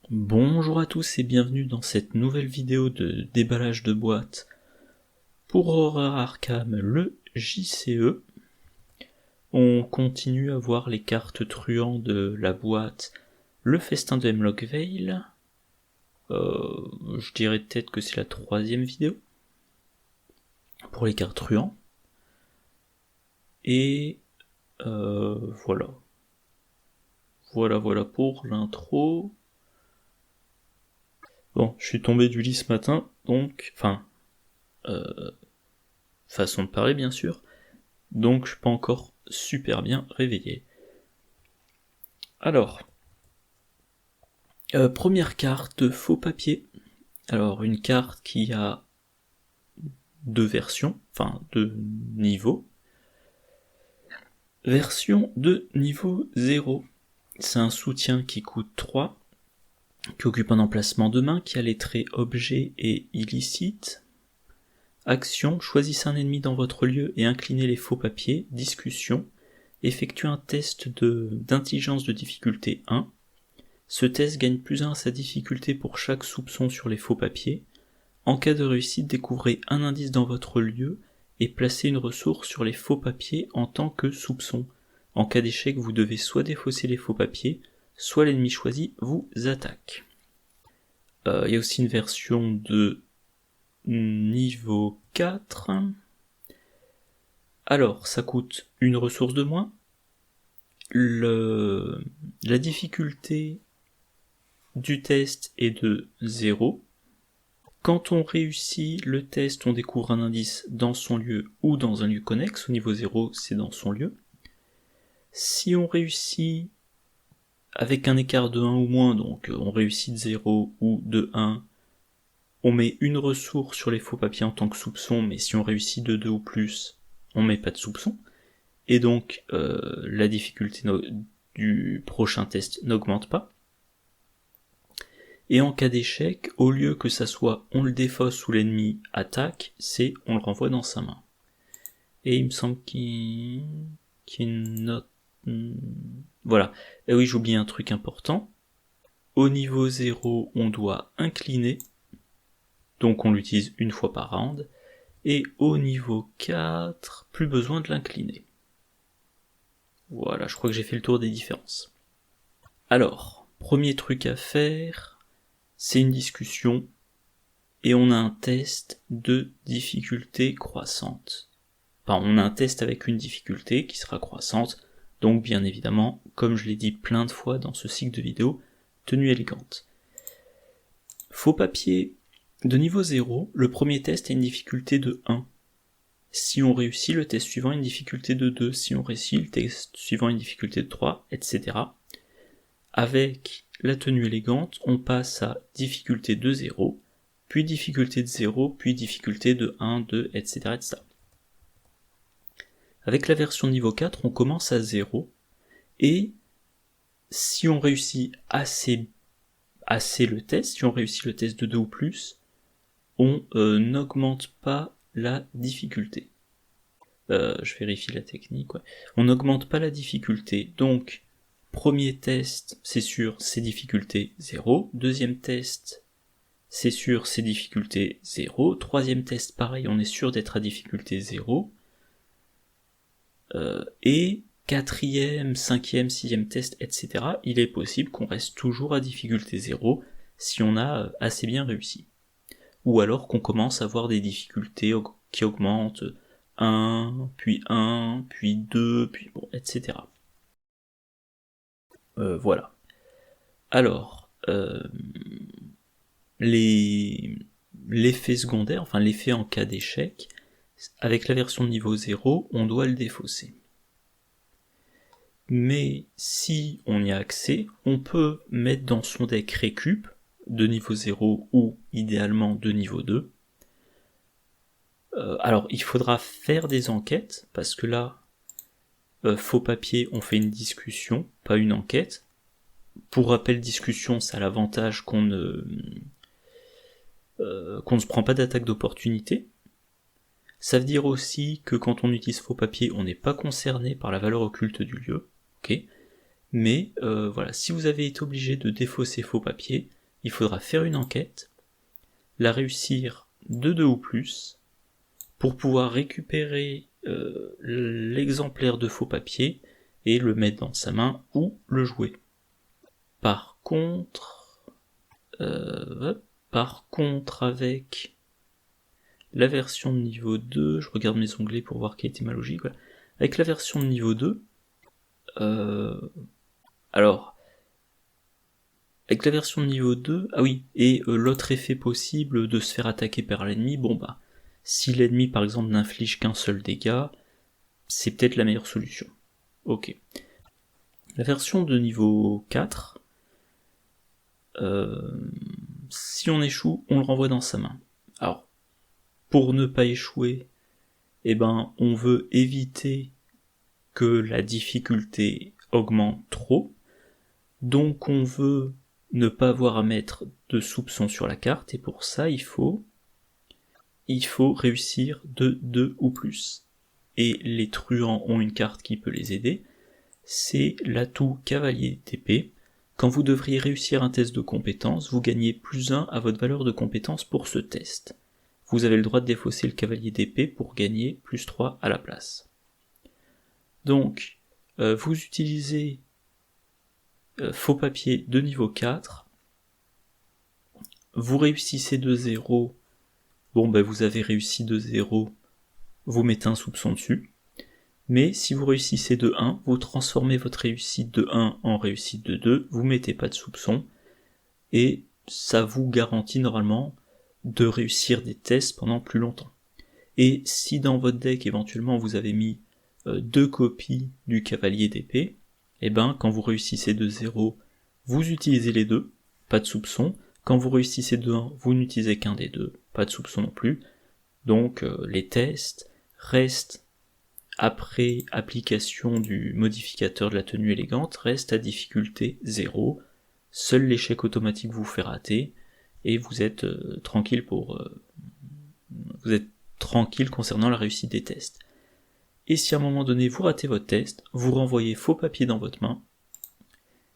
Bonjour à tous et bienvenue dans cette nouvelle vidéo de déballage de boîtes pour Horror Arkham, le JCE. On continue à voir les cartes truands de la boîte Le Festin de Hemlock Vale. Je dirais peut-être que c'est la 3e vidéo pour les cartes truands. Et voilà. Voilà pour l'intro. Bon, je suis tombé du lit ce matin, donc, façon de parler bien sûr, donc je suis pas encore super bien réveillé. Alors, première carte, faux papier. Alors, une carte qui a deux versions, deux niveaux. Version de niveau 0, c'est un soutien qui coûte 3, qui occupe un emplacement de main, qui a les traits objet et illicite. Action, choisissez un ennemi dans votre lieu et inclinez les faux papiers. Discussion, effectuez un test d'intelligence de difficulté 1. Ce test gagne +1 à sa difficulté pour chaque soupçon sur les faux papiers. En cas de réussite, découvrez un indice dans votre lieu et placez une ressource sur les faux papiers en tant que soupçon. En cas d'échec, vous devez soit défausser les faux papiers, soit l'ennemi choisi vous attaque. Il y a aussi une version de niveau 4. Alors, ça coûte une ressource de moins. La difficulté du test est de 0. Quand on réussit le test, on découvre un indice dans son lieu ou dans un lieu connexe. Au niveau 0, c'est dans son lieu. Si on réussit avec un écart de 1 ou moins, donc on réussit de 0 ou de 1, on met une ressource sur les faux papiers en tant que soupçon, mais si on réussit de 2 ou plus, on met pas de soupçon. Et donc la difficulté du prochain test n'augmente pas. Et en cas d'échec, au lieu que ça soit on le défausse ou l'ennemi attaque, c'est on le renvoie dans sa main. Et il me semble qu'il y a une note... Voilà. Et oui, j'oublie un truc important. Au niveau 0, on doit incliner. Donc on l'utilise une fois par round. Et au niveau 4, plus besoin de l'incliner. Voilà, je crois que j'ai fait le tour des différences. Alors, premier truc à faire, c'est une discussion et on a un test de difficulté croissante. On a un test avec une difficulté qui sera croissante, donc bien évidemment, comme je l'ai dit plein de fois dans ce cycle de vidéos, tenue élégante. Faux papier de niveau 0, le premier test a une difficulté de 1. Si on réussit, le test suivant a une difficulté de 2. Si on réussit, le test suivant a une difficulté de 3, etc. Avec la tenue élégante, on passe à difficulté de 0, puis difficulté de 0, puis difficulté de 1, 2, etc. etc. Avec la version niveau 4, on commence à 0, et si on réussit assez le test, si on réussit le test de 2 ou plus, on n'augmente pas la difficulté. Je vérifie la technique, ouais. On n'augmente pas la difficulté, donc premier test, c'est sur ses difficultés 0, deuxième test, c'est sur ses difficultés 0, troisième test, pareil, on est sûr d'être à difficulté 0, et quatrième, cinquième, sixième test, etc., il est possible qu'on reste toujours à difficulté 0 si on a assez bien réussi. Ou alors qu'on commence à avoir des difficultés qui augmentent 1, puis 2, puis bon, etc. Voilà. Alors, l'effet secondaire, l'effet en cas d'échec, avec la version de niveau 0, on doit le défausser. Mais si on y a accès, on peut mettre dans son deck récup de niveau 0 ou idéalement de niveau 2. Alors il faudra faire des enquêtes, parce que là, faux papier, on fait une discussion, pas une enquête. Pour rappel, discussion, ça a l'avantage qu'on ne se prend pas d'attaque d'opportunité. Ça veut dire aussi que quand on utilise faux papier, on n'est pas concerné par la valeur occulte du lieu, ok. Mais voilà, si vous avez été obligé de défausser faux papier, il faudra faire une enquête, la réussir de 2 ou plus, pour pouvoir récupérer l'exemplaire de faux papier et le mettre dans sa main ou le jouer. Par contre, avec la version de niveau 2, je regarde mes onglets pour voir quelle était ma logique, voilà. Avec la version de niveau 2, alors, avec la version de niveau 2, ah oui, et l'autre effet possible de se faire attaquer par l'ennemi, bon bah, si l'ennemi par exemple n'inflige qu'un seul dégât, c'est peut-être la meilleure solution. Ok. La version de niveau 4, si on échoue, on le renvoie dans sa main. Alors, pour ne pas échouer, eh ben, on veut éviter que la difficulté augmente trop, donc on veut ne pas avoir à mettre de soupçons sur la carte, et pour ça il faut réussir de 2 ou plus. Et les truands ont une carte qui peut les aider, c'est l'atout cavalier d'épée. Quand vous devriez réussir un test de compétence, vous gagnez +1 à votre valeur de compétence pour ce test. Vous avez le droit de défausser le cavalier d'épée pour gagner +3 à la place. Donc, vous utilisez faux papier de niveau 4, vous réussissez de 0, bon ben vous avez réussi de 0, vous mettez un soupçon dessus, mais si vous réussissez de 1, vous transformez votre réussite de 1 en réussite de 2, vous mettez pas de soupçon, et ça vous garantit normalement de réussir des tests pendant plus longtemps. Et si dans votre deck éventuellement vous avez mis 2 copies du cavalier d'épée, et ben quand vous réussissez de 0, vous utilisez les deux, pas de soupçon. Quand vous réussissez de 1, vous n'utilisez qu'un des deux, pas de soupçon non plus. Donc les tests restent, après application du modificateur de la tenue élégante, restent à difficulté 0. Seul l'échec automatique vous fait rater, et vous êtes tranquille concernant la réussite des tests. Et si à un moment donné vous ratez votre test, vous renvoyez faux papier dans votre main,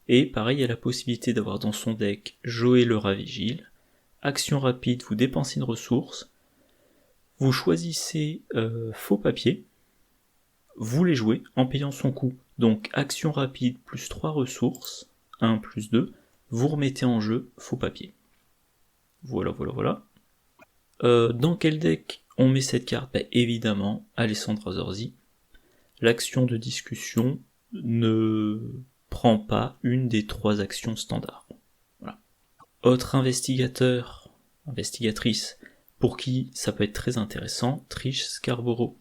et pareil, il y a la possibilité d'avoir dans son deck Joé le rat vigile, action rapide, vous dépensez une ressource, vous choisissez faux papier, vous les jouez en payant son coût, donc action rapide plus 3 ressources, 1 plus 2, vous remettez en jeu faux papier. Voilà. Dans quel deck on met cette carte? Bah, évidemment, Alessandra Zorzi. L'action de discussion ne prend pas une des 3 actions standards. Voilà. Autre investigatrice, pour qui ça peut être très intéressant, Trish Scarborough.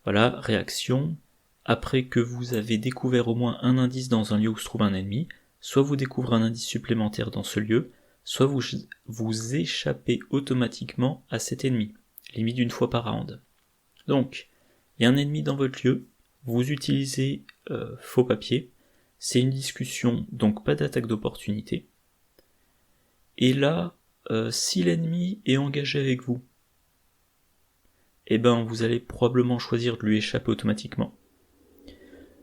Voilà, réaction. Après que vous avez découvert au moins un indice dans un lieu où se trouve un ennemi, soit vous découvrez un indice supplémentaire dans ce lieu, soit vous échappez automatiquement à cet ennemi, limite une fois par round. Donc, il y a un ennemi dans votre lieu, vous utilisez faux papier, c'est une discussion, donc pas d'attaque d'opportunité. Et là, si l'ennemi est engagé avec vous, eh ben vous allez probablement choisir de lui échapper automatiquement.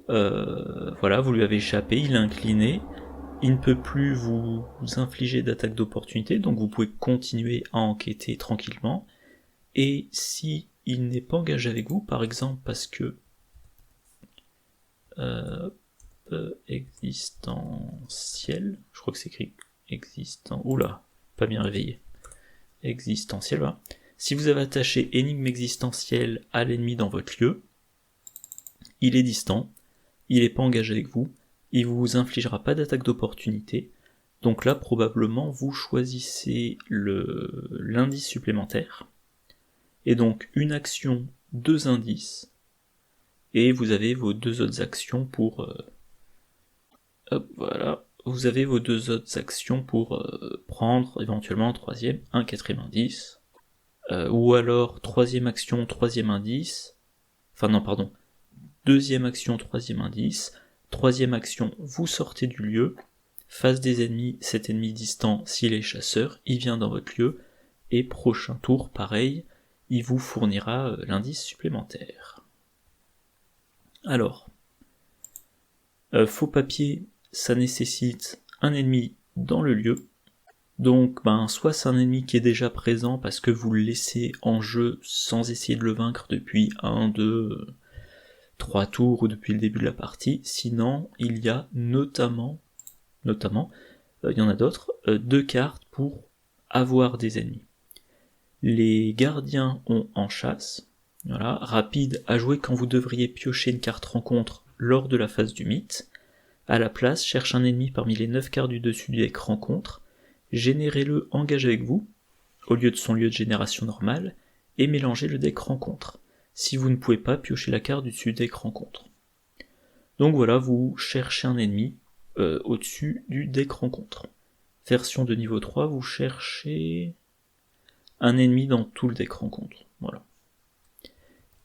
Voilà, vous lui avez échappé, il est incliné, il ne peut plus vous infliger d'attaque d'opportunité, donc vous pouvez continuer à enquêter tranquillement. Et si il n'est pas engagé avec vous, par exemple parce que existentiel, je crois que c'est écrit existant, oula, pas bien réveillé, existentiel, voilà. Si vous avez attaché énigme existentielle à l'ennemi dans votre lieu, il est distant, il n'est pas engagé avec vous, il vous infligera pas d'attaque d'opportunité, donc là probablement vous choisissez l'indice supplémentaire, et donc une action, 2 indices, et vous avez vos 2 autres actions pour voilà, vous avez vos 2 autres actions pour prendre éventuellement un 3e, un 4e indice, ou alors 3e action, 3e indice, enfin non pardon, 2e action, 3e indice, 3e action, vous sortez du lieu, face des ennemis, cet ennemi distant, s'il est chasseur, il vient dans votre lieu, et prochain tour, pareil, il vous fournira l'indice supplémentaire. Alors, Faux papier, ça nécessite un ennemi dans le lieu. Donc soit c'est un ennemi qui est déjà présent parce que vous le laissez en jeu sans essayer de le vaincre depuis 1, 2, 3 tours ou depuis le début de la partie, sinon il y a notamment, il y en a d'autres, 2 cartes pour avoir des ennemis. Les gardiens ont en chasse, voilà, rapide à jouer quand vous devriez piocher une carte rencontre lors de la phase du mythe. À la place, cherche un ennemi parmi les 9 cartes du dessus du deck rencontre, générez-le engage avec vous, au lieu de son lieu de génération normale, et mélangez le deck rencontre. Si vous ne pouvez pas, piochez la carte du dessus du deck rencontre. Donc voilà, vous cherchez un ennemi au-dessus du deck rencontre. Version de niveau 3, vous cherchez un ennemi dans tout le deck rencontre. Voilà.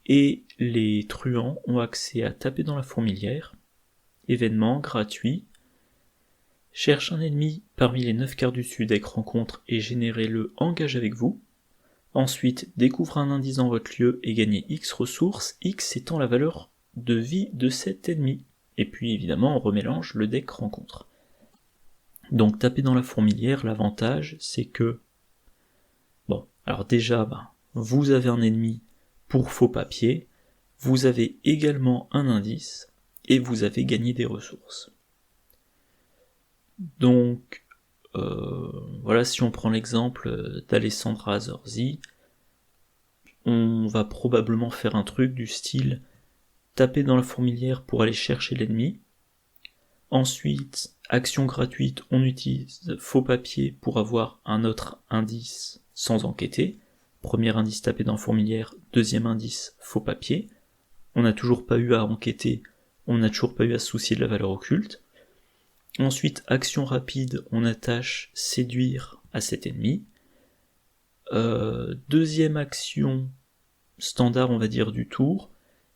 Et les truands ont accès à taper dans la fourmilière, événement gratuit, cherche un ennemi parmi les 9 cartes du dessus deck rencontre et générez-le engage avec vous. Ensuite, découvre un indice dans votre lieu et gagnez X ressources, X étant la valeur de vie de cet ennemi. Et puis évidemment, on remélange le deck rencontre. Donc taper dans la fourmilière, l'avantage c'est que, alors déjà, vous avez un ennemi pour faux papier, vous avez également un indice, et vous avez gagné des ressources. Donc, voilà, si on prend l'exemple d'Alessandra Azorzi, on va probablement faire un truc du style taper dans la fourmilière pour aller chercher l'ennemi. Ensuite, action gratuite, on utilise faux papier pour avoir un autre indice sans enquêter. Premier indice, taper dans la fourmilière. Deuxième indice, faux papier. On n'a toujours pas eu à enquêter, on n'a toujours pas eu à se soucier de la valeur occulte. Ensuite, action rapide, on attache séduire à cet ennemi. Deuxième action standard, on va dire, du tour,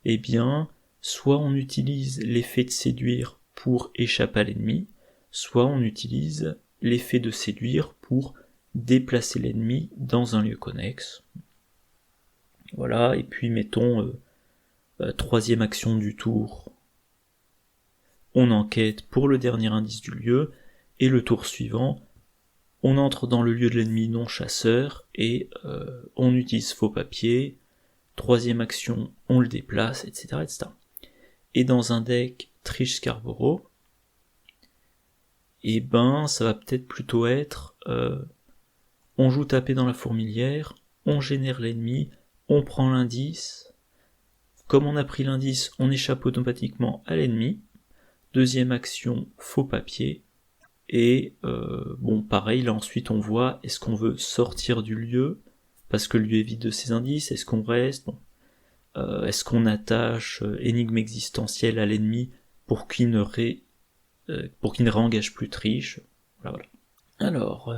eh bien, soit on utilise l'effet de séduire pour échapper à l'ennemi, soit on utilise l'effet de séduire pour déplacer l'ennemi dans un lieu connexe. Voilà, et puis mettons troisième action du tour, on enquête pour le dernier indice du lieu, et le tour suivant, on entre dans le lieu de l'ennemi non chasseur, et on utilise faux papier, troisième action, on le déplace, etc. etc. Et dans un deck Trish Scarborough, et ça va peut-être plutôt être on joue taper dans la fourmilière, on génère l'ennemi, on prend l'indice, comme on a pris l'indice, on échappe automatiquement à l'ennemi, deuxième action, faux papier, et pareil, là ensuite on voit, est-ce qu'on veut sortir du lieu, parce que le lieu est vide de ses indices, est-ce qu'on reste, est-ce qu'on attache énigme existentielle à l'ennemi pour qu'il ne réengage plus Trish, voilà. Alors,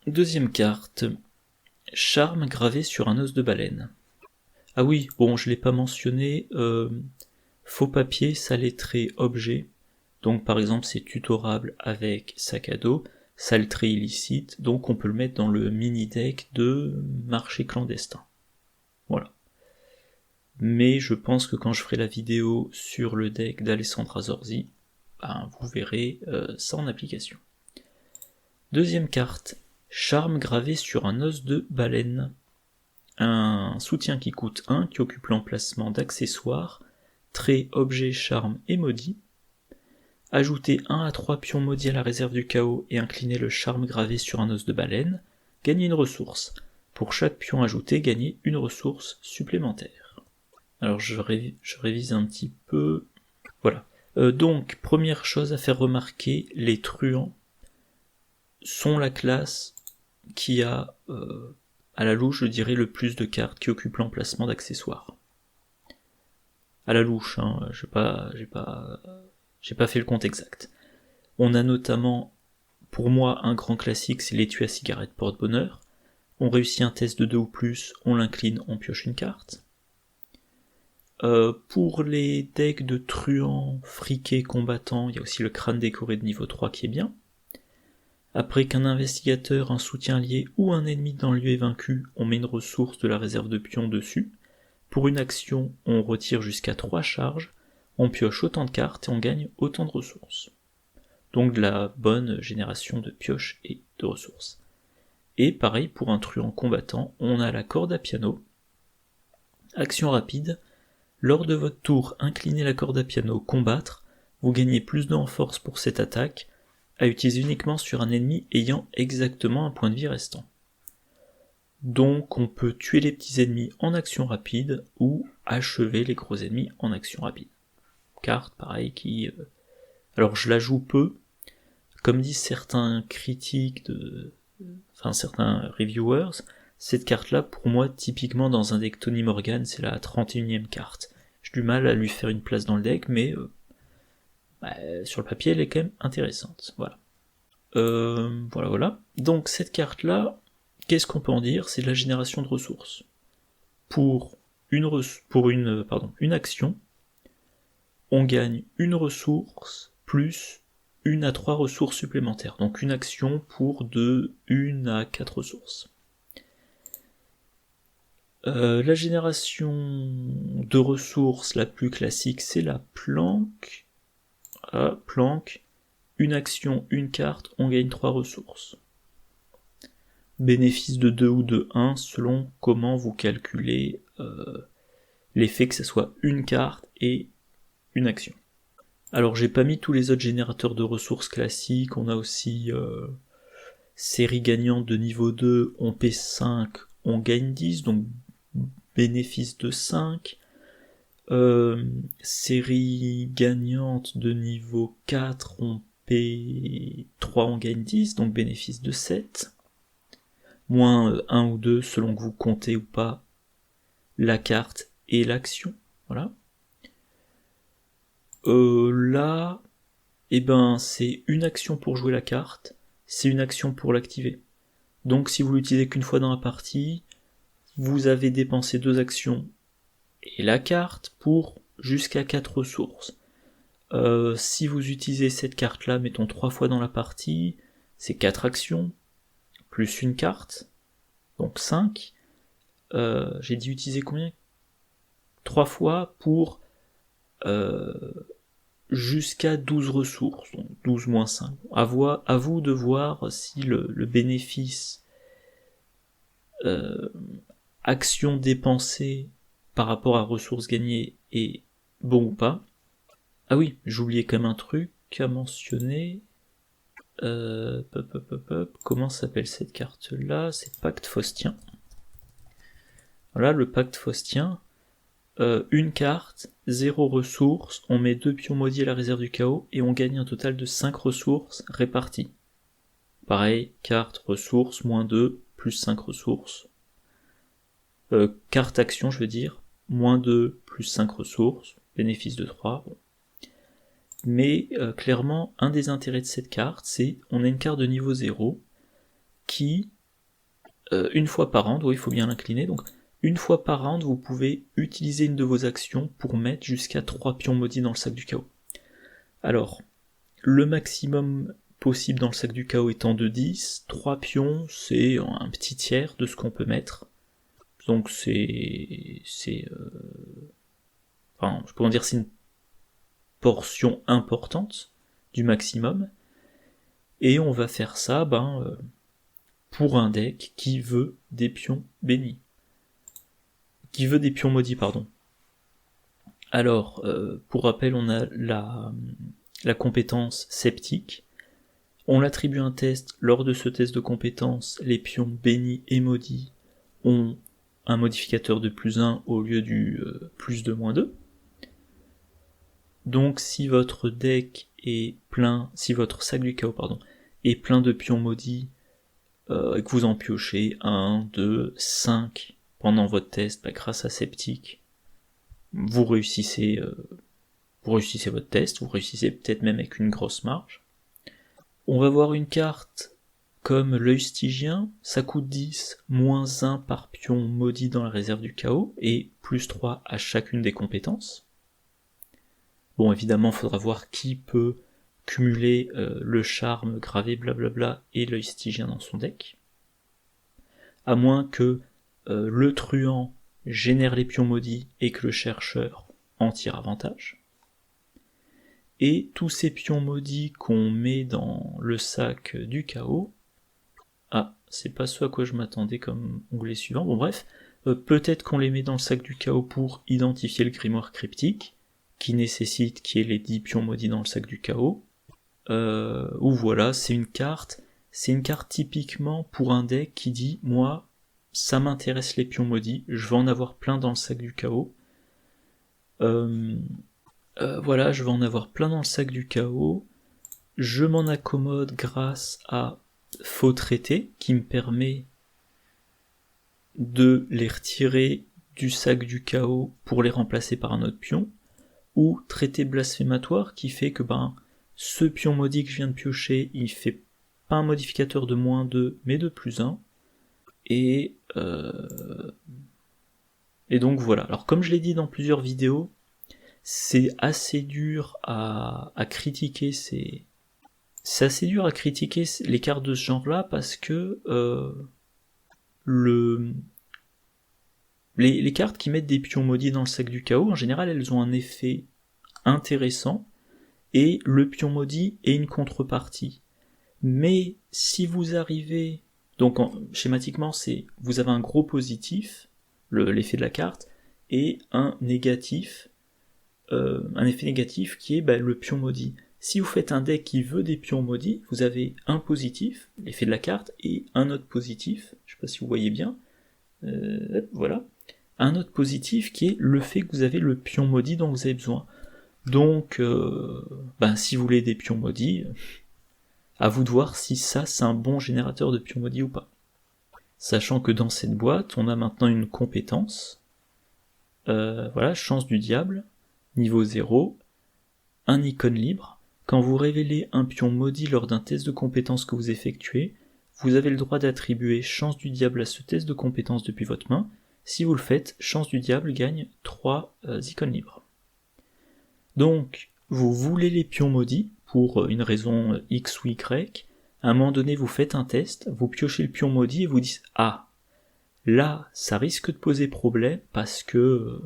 deuxième carte, charme gravé sur un os de baleine. Ah oui, je l'ai pas mentionné, faux papier, salettré, objet, donc par exemple c'est tutorable avec sac à dos, saletré illicite, donc on peut le mettre dans le mini-deck de marché clandestin. Voilà. Mais je pense que quand je ferai la vidéo sur le deck d'Alessandra Azorzi, vous verrez ça en application. Deuxième carte, charme gravé sur un os de baleine. Un soutien qui coûte 1, qui occupe l'emplacement d'accessoires, trait, objet, charme et maudit. Ajoutez 1 à 3 pions maudits à la réserve du chaos et inclinez le charme gravé sur un os de baleine. Gagnez une ressource. Pour chaque pion ajouté, gagnez une ressource supplémentaire. Alors je révise un petit peu. Voilà. Donc, première chose à faire remarquer, les truands sont la classe qui a, à la louche, je dirais, le plus de cartes qui occupent l'emplacement d'accessoires. À la louche, j'ai pas fait le compte exact. On a notamment, pour moi, un grand classique, c'est l'étui à cigarette porte-bonheur. On réussit un test de 2 ou plus, on l'incline, on pioche une carte. Pour les decks de truands, friqués, combattants, il y a aussi le crâne décoré de niveau 3 qui est bien. Après qu'un investigateur, un soutien lié ou un ennemi dans le lieu est vaincu, on met une ressource de la réserve de pions dessus. Pour une action, on retire jusqu'à 3 charges. on pioche autant de cartes et on gagne autant de ressources. Donc de la bonne génération de pioches et de ressources. Et pareil pour un truand combattant, on a la corde à piano. Action rapide, lors de votre tour, inclinez la corde à piano, combattre, vous gagnez plus de en force pour cette attaque, à utiliser uniquement sur un ennemi ayant exactement un point de vie restant. Donc on peut tuer les petits ennemis en action rapide ou achever les gros ennemis en action rapide. Carte pareil qui... Alors je la joue peu, comme disent certains critiques, certains reviewers, cette carte-là, pour moi, typiquement dans un deck Tony Morgan, c'est la 31e carte. J'ai du mal à lui faire une place dans le deck, mais sur le papier, elle est quand même intéressante. Voilà. Voilà. Donc cette carte-là, qu'est-ce qu'on peut en dire? C'est de la génération de ressources. Pour une action, on gagne une ressource plus 1 à 3 ressources supplémentaires. Donc une action pour de 1 à 4 ressources. La génération de ressources la plus classique, c'est la planque. Planque, une action, une carte, on gagne 3 ressources. Bénéfice de 2 ou de 1 selon comment vous calculez l'effet que ce soit une carte et une action. Alors j'ai pas mis tous les autres générateurs de ressources classiques, on a aussi série gagnante de niveau 2, on paie 5, on gagne 10, donc bénéfice de 5. Série gagnante de niveau 4, on paie 3, on gagne 10, donc bénéfice de 7. Moins 1 ou 2 selon que vous comptez ou pas la carte et l'action. Voilà. Là, c'est une action pour jouer la carte, c'est une action pour l'activer. Donc si vous l'utilisez qu'une fois dans la partie, vous avez dépensé 2 actions et la carte pour jusqu'à 4 ressources. Si vous utilisez cette carte-là, mettons 3 fois dans la partie, c'est 4 actions, plus une carte, donc 5. J'ai dit utiliser combien? 3 fois pour jusqu'à 12 ressources, donc 12 moins 5. À vous de voir si le bénéfice action dépensée par rapport à ressources gagnées est bon ou pas. Ah oui, j'oubliais quand même un truc à mentionner. Comment s'appelle cette carte-là? C'est Pacte Faustien. Voilà, le Pacte Faustien. Une carte, 0 ressources, on met 2 pions maudits à la réserve du chaos et on gagne un total de 5 ressources réparties. Pareil, carte, ressources, moins 2, plus 5 ressources. Carte action, je veux dire, moins 2, plus 5 ressources, bénéfice de 3. Bon. Mais clairement, un des intérêts de cette carte, c'est on a une carte de niveau 0 qui, une fois par round, il faut bien l'incliner, donc une fois par round, vous pouvez utiliser une de vos actions pour mettre jusqu'à 3 pions maudits dans le sac du chaos. Alors, le maximum possible dans le sac du chaos étant de 10, 3 pions, c'est un petit tiers de ce qu'on peut mettre. Donc je pourrais dire c'est une portion importante du maximum. Et on va faire ça pour un deck qui veut des pions bénis. Qui veut des pions maudits, pardon. Alors, pour rappel, on a la compétence sceptique. On l'attribue un test. Lors de ce test de compétence, les pions bénis et maudits ont un modificateur de plus 1 au lieu du plus 2, moins 2. Donc si votre deck est plein, si votre sac du chaos, est plein de pions maudits, et que vous en piochez 1, 2, 5 pendant votre test, grâce à Sceptique, vous réussissez votre test, vous réussissez peut-être même avec une grosse marge. On va voir une carte comme l'œil stygien, ça coûte 10, moins 1 par pion maudit dans la réserve du chaos, et plus 3 à chacune des compétences. Bon, évidemment, il faudra voir qui peut cumuler le charme, gravé, blablabla, et l'œil stygien dans son deck. À moins que le truand génère les pions maudits et que le chercheur en tire avantage. et tous ces pions maudits qu'on met dans le sac du chaos... Ah, c'est pas ce à quoi je m'attendais comme onglet suivant, bon bref, peut-être qu'on les met dans le sac du chaos pour identifier le grimoire cryptique, qui nécessite qu'il y ait les 10 pions maudits dans le sac du chaos, ou voilà, c'est une carte typiquement pour un deck qui dit, moi, ça m'intéresse les pions maudits, je vais en avoir plein dans le sac du chaos, voilà, je vais en avoir plein dans le sac du chaos, je m'en accommode grâce à Faux Traité, qui me permet de les retirer du sac du chaos pour les remplacer par un autre pion, ou Traité Blasphématoire, qui fait que ce pion maudit que je viens de piocher, il fait pas un modificateur de -2, mais de +1, et donc voilà. Alors comme je l'ai dit dans plusieurs vidéos, c'est assez dur à critiquer c'est assez dur à critiquer les cartes de ce genre-là parce que les cartes qui mettent des pions maudits dans le sac du chaos, en général, elles ont un effet intéressant, et le pion maudit est une contrepartie. Mais si vous arrivez... Donc schématiquement, vous avez un gros positif, l'effet de la carte, et un négatif, un effet négatif qui est le pion maudit. Si vous faites un deck qui veut des pions maudits, vous avez un positif, l'effet de la carte, et un autre positif, je sais pas si vous voyez bien, voilà, un autre positif qui est le fait que vous avez le pion maudit dont vous avez besoin. Donc, si vous voulez des pions maudits, à vous de voir si ça c'est un bon générateur de pions maudits ou pas. Sachant que dans cette boîte, on a maintenant une compétence, voilà, chance du diable, niveau 0, un icône libre. Quand vous révélez un pion maudit lors d'un test de compétence que vous effectuez, vous avez le droit d'attribuer chance du diable à ce test de compétence depuis votre main. Si vous le faites, chance du diable gagne 3 icônes libres. Donc, vous voulez les pions maudits, pour une raison X ou Y, à un moment donné vous faites un test, vous piochez le pion maudit et vous dites « Ah, là, ça risque de poser problème parce que...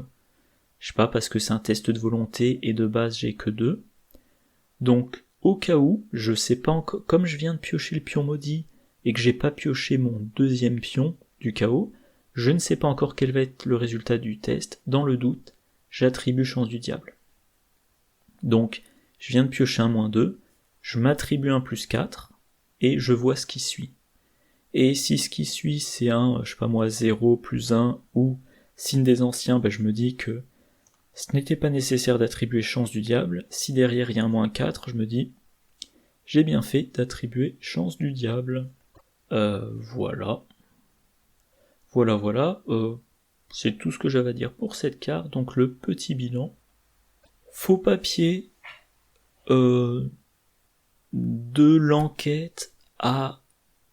je sais pas, parce que c'est un test de volonté et de base j'ai que 2. Donc, au cas où, je sais pas encore, comme je viens de piocher le pion maudit et que j'ai pas pioché mon deuxième pion du chaos, je ne sais pas encore quel va être le résultat du test. Dans le doute, j'attribue chance du diable. Donc, je viens de piocher un -2, je m'attribue un +4 et je vois ce qui suit. Et si ce qui suit c'est un, je sais pas moi, 0, +1 ou signe des anciens, je me dis que ce n'était pas nécessaire d'attribuer chance du diable. Si derrière il y a un -4, je me dis j'ai bien fait d'attribuer chance du diable. Voilà. Voilà. C'est tout ce que j'avais à dire pour cette carte. Donc le petit bilan. Faux papier de l'enquête à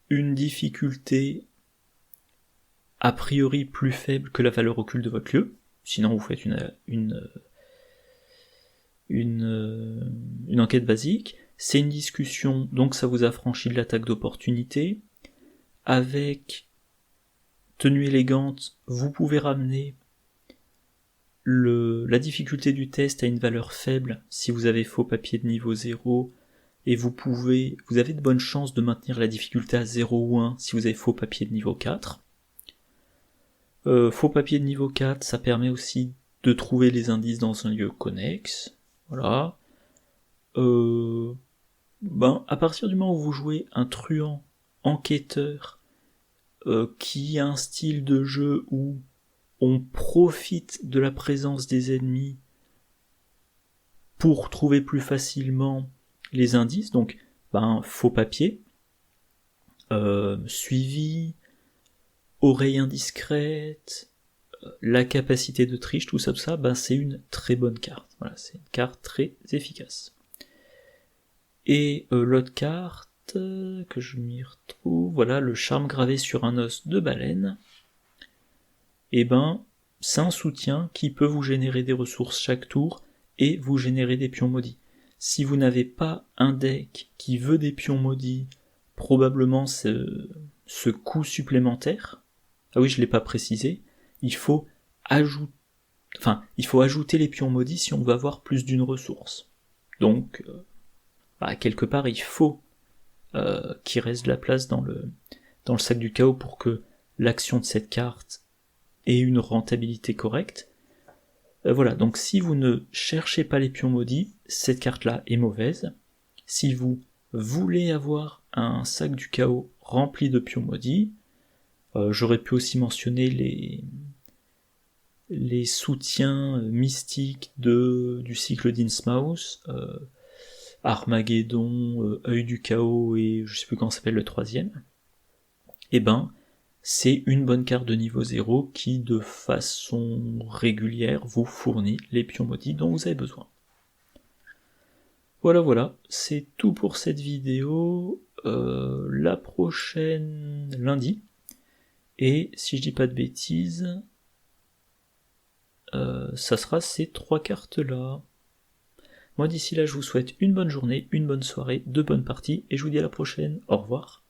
une difficulté a priori plus faible que la valeur occulte de votre lieu. Sinon vous faites une enquête basique. C'est une discussion, donc ça vous affranchit de l'attaque d'opportunité. Avec tenue élégante, vous pouvez ramener la difficulté du test à une valeur faible si vous avez faux papier de niveau 0, et vous avez de bonnes chances de maintenir la difficulté à 0 ou 1 si vous avez faux papier de niveau 4. Faux papier de niveau 4, ça permet aussi de trouver les indices dans un lieu connexe. Voilà. À partir du moment où vous jouez un truand enquêteur qui a un style de jeu où on profite de la présence des ennemis pour trouver plus facilement les indices, donc faux papier, suivi, oreille indiscrète, la capacité de triche, tout ça, c'est une très bonne carte. Voilà, c'est une carte très efficace. Et l'autre carte, que je m'y retrouve, voilà, le charme gravé sur un os de baleine, c'est un soutien qui peut vous générer des ressources chaque tour et vous générer des pions maudits. Si vous n'avez pas un deck qui veut des pions maudits, probablement ce coût supplémentaire, ah oui, je l'ai pas précisé, il faut ajouter les pions maudits si on veut avoir plus d'une ressource. Donc, quelque part, il faut qu'il reste de la place dans le sac du chaos pour que l'action de cette carte ait une rentabilité correcte. Voilà, donc si vous ne cherchez pas les pions maudits, cette carte-là est mauvaise. Si vous voulez avoir un sac du chaos rempli de pions maudits, j'aurais pu aussi mentionner les soutiens mystiques du cycle d'Innsmouth, Armageddon, œil du chaos et je sais plus comment s'appelle le troisième. Et ben, c'est une bonne carte de niveau 0 qui, de façon régulière, vous fournit les pions maudits dont vous avez besoin. Voilà, c'est tout pour cette vidéo. La prochaine, lundi. Et si je dis pas de bêtises, ça sera ces 3 cartes-là. Moi, d'ici là, je vous souhaite une bonne journée, une bonne soirée, de bonnes parties, et je vous dis à la prochaine. Au revoir.